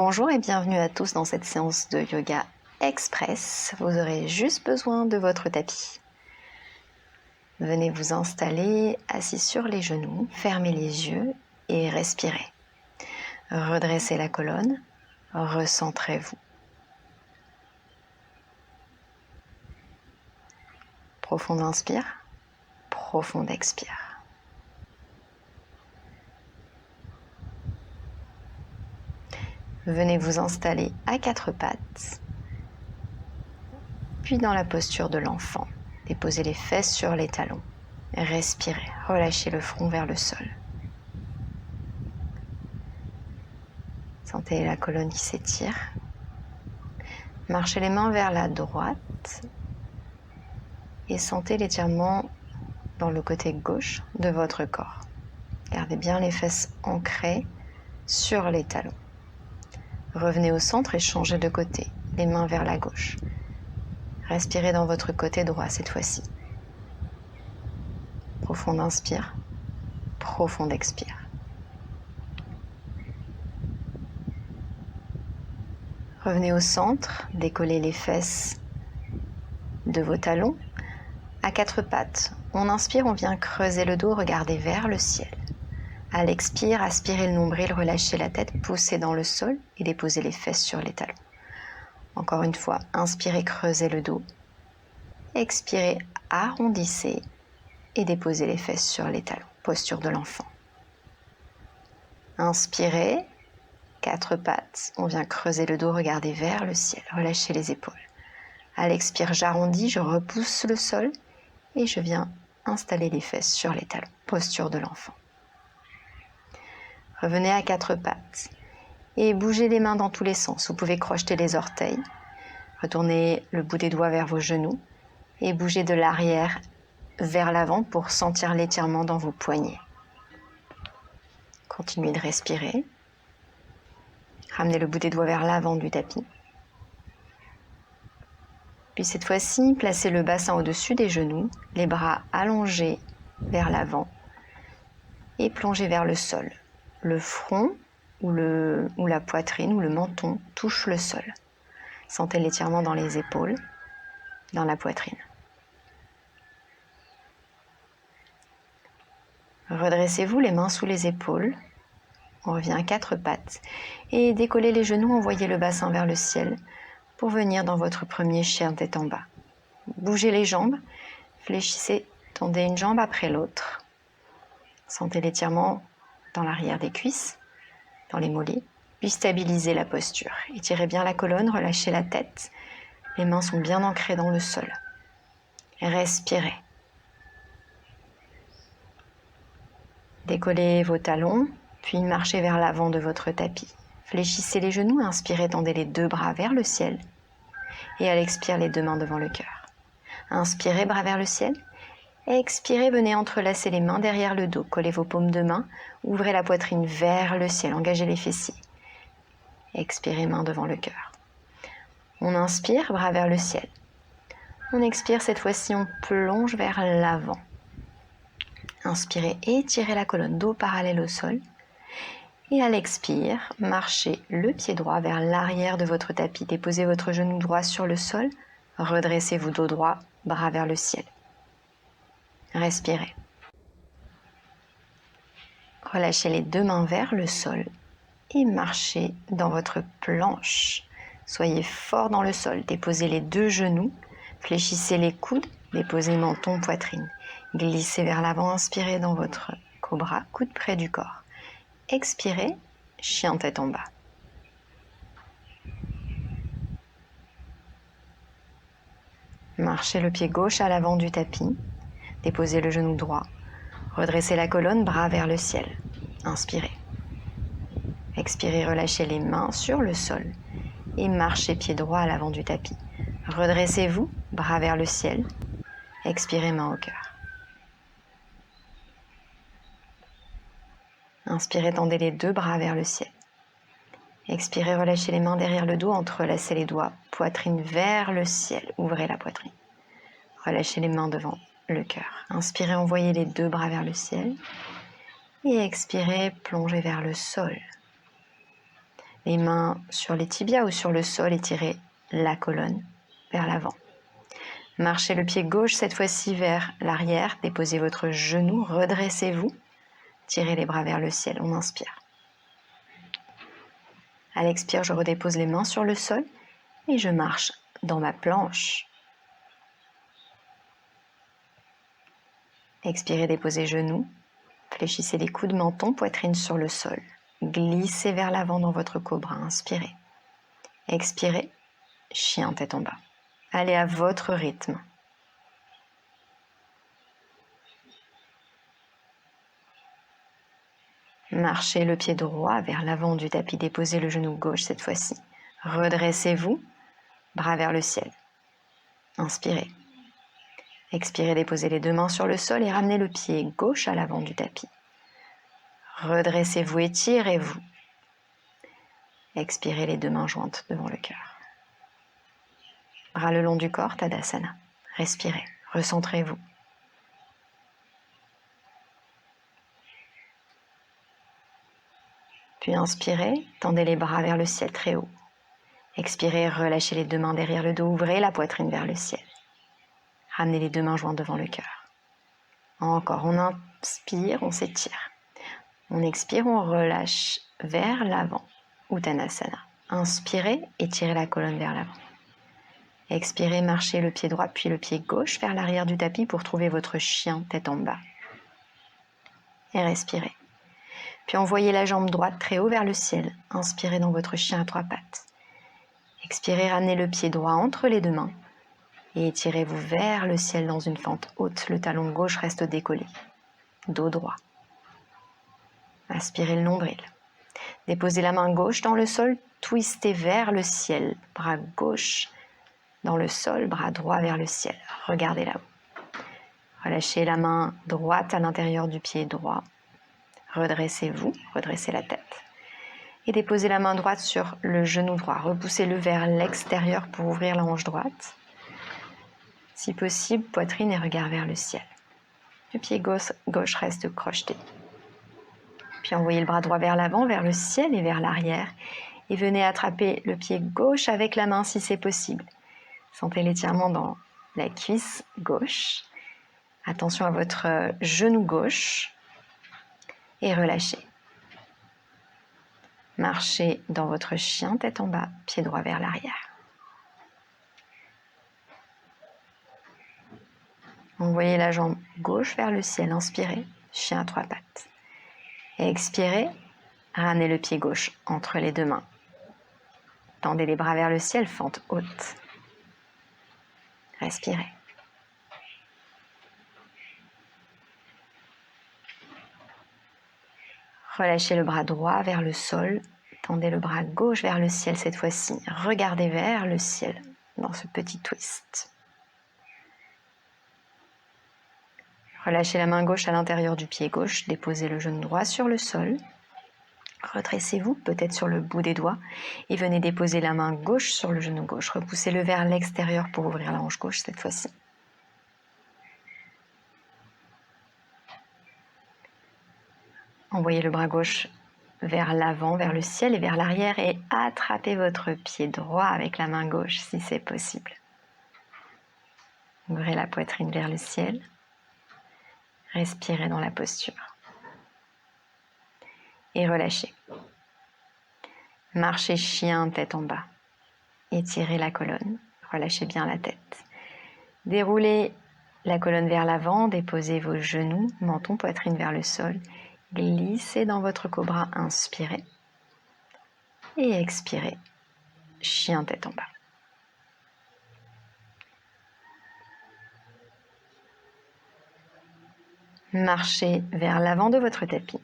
Bonjour et bienvenue à tous dans cette séance de yoga express. Vous aurez juste besoin de votre tapis. Venez vous installer assis sur les genoux, fermez les yeux et respirez. Redressez la colonne, recentrez-vous. Profond inspire, profond expire. Venez vous installer à quatre pattes, puis dans la posture de l'enfant. Déposez les fesses sur les talons. Respirez, relâchez le front vers le sol. Sentez la colonne qui s'étire. Marchez les mains vers la droite et sentez l'étirement dans le côté gauche de votre corps. Gardez bien les fesses ancrées sur les talons. Revenez au centre et changez de côté, les mains vers la gauche. Respirez dans votre côté droit cette fois-ci. Profond inspire, profond expire. Revenez au centre, décollez les fesses de vos talons. À quatre pattes, on inspire, on vient creuser le dos, regardez vers le ciel. À l'expire, aspirez le nombril, relâchez la tête, poussez dans le sol et déposez les fesses sur les talons. Encore une fois, inspirez, creusez le dos. Expirez, arrondissez et déposez les fesses sur les talons. Posture de l'enfant. Inspirez, quatre pattes, on vient creuser le dos, regardez vers le ciel, relâchez les épaules. À l'expire, j'arrondis, je repousse le sol et je viens installer les fesses sur les talons. Posture de l'enfant. Revenez à quatre pattes et bougez les mains dans tous les sens. Vous pouvez crocheter les orteils, retournez le bout des doigts vers vos genoux et bougez de l'arrière vers l'avant pour sentir l'étirement dans vos poignets. Continuez de respirer. Ramenez le bout des doigts vers l'avant du tapis. Puis cette fois-ci, placez le bassin au-dessus des genoux, les bras allongés vers l'avant et plongez vers le sol. Le front ou la poitrine ou le menton touche le sol. Sentez l'étirement dans les épaules, dans la poitrine. Redressez-vous les mains sous les épaules. On revient à quatre pattes et décollez les genoux, envoyez le bassin vers le ciel pour venir dans votre premier chien tête en bas. Bougez les jambes, fléchissez, tendez une jambe après l'autre. Sentez l'étirement dans l'arrière des cuisses, dans les mollets, puis stabilisez la posture. Étirez bien la colonne, relâchez la tête. Les mains sont bien ancrées dans le sol. Respirez. Décollez vos talons, puis marchez vers l'avant de votre tapis. Fléchissez les genoux, inspirez, tendez les deux bras vers le ciel. Et à l'expire, les deux mains devant le cœur. Inspirez, bras vers le ciel. Expirez, venez entrelacer les mains derrière le dos. Collez vos paumes de main. Ouvrez la poitrine vers le ciel. Engagez les fessiers. Expirez, mains devant le cœur. On inspire, bras vers le ciel. On expire, cette fois-ci, on plonge vers l'avant. Inspirez, étirez la colonne, dos parallèle au sol. Et à l'expire, marchez le pied droit vers l'arrière de votre tapis. Déposez votre genou droit sur le sol. Redressez-vous dos droit, bras vers le ciel. Respirez. Relâchez les deux mains vers le sol et marchez dans votre planche. Soyez fort dans le sol. Déposez les deux genoux. Fléchissez les coudes. Déposez menton, poitrine. Glissez vers l'avant. Inspirez dans votre cobra, coude près du corps. Expirez, chien tête en bas. Marchez le pied gauche à l'avant du tapis. Déposez le genou droit. Redressez la colonne, bras vers le ciel. Inspirez. Expirez, relâchez les mains sur le sol. Et marchez pied droit à l'avant du tapis. Redressez-vous, bras vers le ciel. Expirez, main au cœur. Inspirez, tendez les deux bras vers le ciel. Expirez, relâchez les mains derrière le dos, entrelacez les doigts, poitrine vers le ciel, ouvrez la poitrine. Relâchez les mains devant le cœur. Inspirez, envoyez les deux bras vers le ciel. Et expirez, plongez vers le sol. Les mains sur les tibias ou sur le sol, étirez la colonne vers l'avant. Marchez le pied gauche cette fois-ci vers l'arrière. Déposez votre genou, redressez-vous. Tirez les bras vers le ciel, on inspire. À l'expire, je redépose les mains sur le sol et je marche dans ma planche. Expirez, déposez genoux. Fléchissez les coudes, menton, poitrine sur le sol. Glissez vers l'avant dans votre cobra. Inspirez. Expirez. Chien tête en bas. Allez à votre rythme. Marchez le pied droit vers l'avant du tapis. Déposez le genou gauche cette fois-ci. Redressez-vous. Bras vers le ciel. Inspirez. Expirez, déposez les deux mains sur le sol et ramenez le pied gauche à l'avant du tapis. Redressez-vous, étirez-vous. Expirez les deux mains jointes devant le cœur. Bras le long du corps, Tadasana. Respirez, recentrez-vous. Puis inspirez, tendez les bras vers le ciel très haut. Expirez, relâchez les deux mains derrière le dos, ouvrez la poitrine vers le ciel. Ramenez les deux mains jointes devant le cœur. Encore, on inspire, on s'étire. On expire, on relâche vers l'avant, Uttanasana. Inspirez, étirez la colonne vers l'avant. Expirez, marchez le pied droit puis le pied gauche vers l'arrière du tapis pour trouver votre chien tête en bas. Et respirez. Puis envoyez la jambe droite très haut vers le ciel. Inspirez dans votre chien à trois pattes. Expirez, ramenez le pied droit entre les deux mains. Et étirez-vous vers le ciel dans une fente haute. Le talon gauche reste décollé. Dos droit. Aspirez le nombril. Déposez la main gauche dans le sol, twistez vers le ciel. Bras gauche dans le sol, bras droit vers le ciel. Regardez là-haut. Relâchez la main droite à l'intérieur du pied droit. Redressez-vous, redressez la tête. Et déposez la main droite sur le genou droit. Repoussez-le vers l'extérieur pour ouvrir la hanche droite. Si possible, poitrine et regard vers le ciel. Le pied gauche reste crocheté. Puis envoyez le bras droit vers l'avant, vers le ciel et vers l'arrière. Et venez attraper le pied gauche avec la main si c'est possible. Sentez l'étirement dans la cuisse gauche. Attention à votre genou gauche. Et relâchez. Marchez dans votre chien, tête en bas, pied droit vers l'arrière. Envoyez la jambe gauche vers le ciel. Inspirez, chien à trois pattes. Et expirez, ramenez le pied gauche entre les deux mains. Tendez les bras vers le ciel, fente haute. Respirez. Relâchez le bras droit vers le sol. Tendez le bras gauche vers le ciel cette fois-ci. Regardez vers le ciel dans ce petit twist. Relâchez la main gauche à l'intérieur du pied gauche. Déposez le genou droit sur le sol. Redressez-vous, peut-être sur le bout des doigts. Et venez déposer la main gauche sur le genou gauche. Repoussez-le vers l'extérieur pour ouvrir la hanche gauche cette fois-ci. Envoyez le bras gauche vers l'avant, vers le ciel et vers l'arrière et attrapez votre pied droit avec la main gauche si c'est possible. Ouvrez la poitrine vers le ciel. Respirez dans la posture. Et relâchez. Marchez chien tête en bas. Étirez la colonne. Relâchez bien la tête. Déroulez la colonne vers l'avant. Déposez vos genoux, menton, poitrine vers le sol. Glissez dans votre cobra, inspirez et expirez, chien tête en bas. Marchez vers l'avant de votre tapis,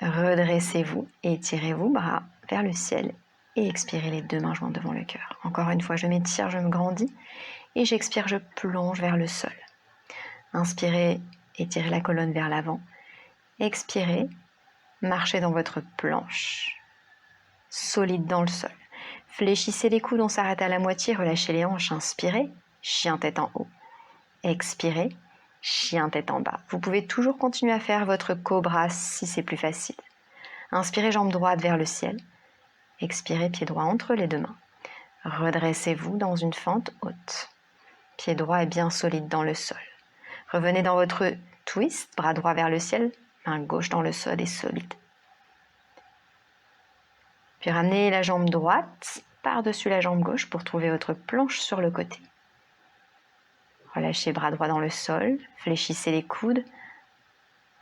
redressez-vous et étirez-vous, bras vers le ciel et expirez les deux mains jointes devant le cœur. Encore une fois, je m'étire, je me grandis et j'expire, je plonge vers le sol. Inspirez, étirez la colonne vers l'avant. Expirez, marchez dans votre planche, solide dans le sol. Fléchissez les coudes, on s'arrête à la moitié, relâchez les hanches, inspirez, chien tête en haut. Expirez, chien tête en bas. Vous pouvez toujours continuer à faire votre cobra si c'est plus facile. Inspirez, jambe droite vers le ciel. Expirez, pied droit entre les deux mains. Redressez-vous dans une fente haute. Pied droit est bien solide dans le sol. Revenez dans votre twist, bras droit vers le ciel, main gauche dans le sol et solide. Puis ramenez la jambe droite par-dessus la jambe gauche pour trouver votre planche sur le côté. Relâchez bras droit dans le sol, fléchissez les coudes.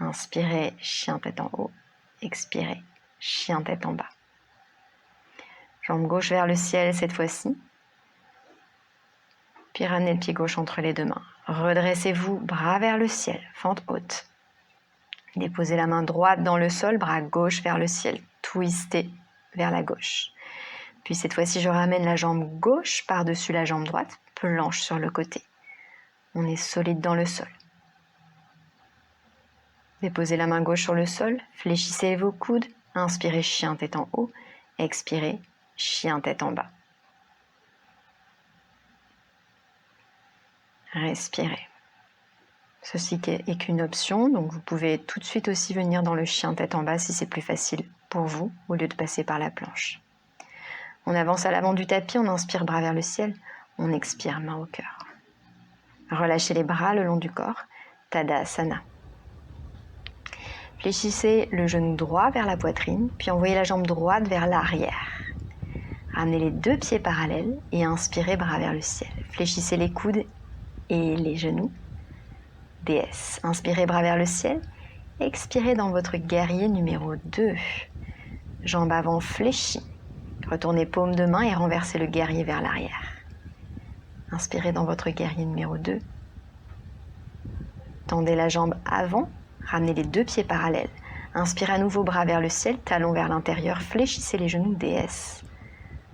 Inspirez, chien tête en haut. Expirez, chien tête en bas. Jambe gauche vers le ciel cette fois-ci. Puis ramenez le pied gauche entre les deux mains. Redressez-vous, bras vers le ciel, fente haute. Déposez la main droite dans le sol, bras gauche vers le ciel, twistez vers la gauche. Puis cette fois-ci, je ramène la jambe gauche par-dessus la jambe droite, planche sur le côté. On est solide dans le sol. Déposez la main gauche sur le sol, fléchissez vos coudes, inspirez, chien tête en haut, expirez, chien tête en bas. Respirez. Ceci n'est qu'une option, donc vous pouvez tout de suite aussi venir dans le chien tête en bas si c'est plus facile pour vous, au lieu de passer par la planche. On avance à l'avant du tapis, on inspire bras vers le ciel, on expire main au cœur. Relâchez les bras le long du corps, Tadasana. Fléchissez le genou droit vers la poitrine, puis envoyez la jambe droite vers l'arrière. Ramenez les deux pieds parallèles et inspirez bras vers le ciel. Fléchissez les coudes et les genoux. Déesse. Inspirez bras vers le ciel. Expirez dans votre guerrier numéro 2. Jambe avant fléchie. Retournez paume de main et renversez le guerrier vers l'arrière. Inspirez dans votre guerrier numéro 2. Tendez la jambe avant. Ramenez les deux pieds parallèles. Inspirez à nouveau bras vers le ciel, talons vers l'intérieur. Fléchissez les genoux, déesse.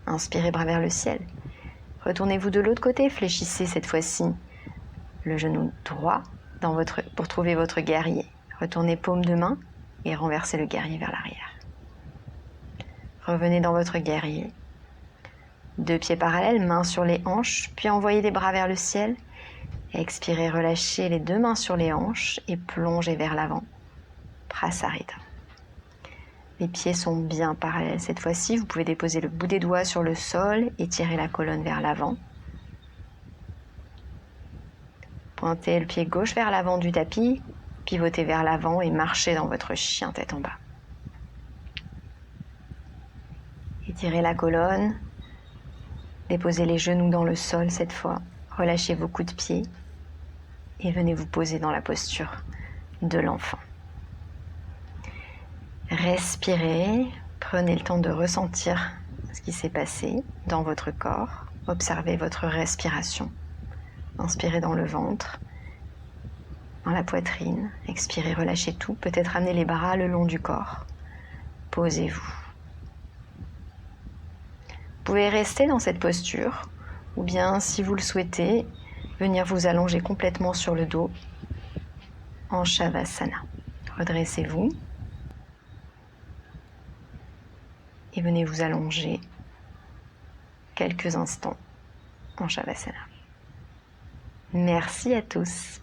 Inspirez bras vers le ciel. Retournez-vous de l'autre côté. Fléchissez cette fois-ci le genou droit pour trouver votre guerrier. Retournez paume de main et renversez le guerrier vers l'arrière. Revenez dans votre guerrier. Deux pieds parallèles, mains sur les hanches, puis envoyez les bras vers le ciel. Expirez, relâchez les deux mains sur les hanches et plongez vers l'avant. Prasarita. Les pieds sont bien parallèles cette fois-ci. Vous pouvez déposer le bout des doigts sur le sol et tirer la colonne vers l'avant. Pointez le pied gauche vers l'avant du tapis, pivotez vers l'avant et marchez dans votre chien tête en bas. Étirez la colonne, déposez les genoux dans le sol cette fois, relâchez vos coups de pied et venez vous poser dans la posture de l'enfant. Respirez, prenez le temps de ressentir ce qui s'est passé dans votre corps, observez votre respiration. Inspirez dans le ventre, dans la poitrine. Expirez, relâchez tout. Peut-être ramenez les bras le long du corps. Posez-vous. Vous pouvez rester dans cette posture ou bien, si vous le souhaitez, venir vous allonger complètement sur le dos en Shavasana. Redressez-vous et venez vous allonger quelques instants en Shavasana. Merci à tous.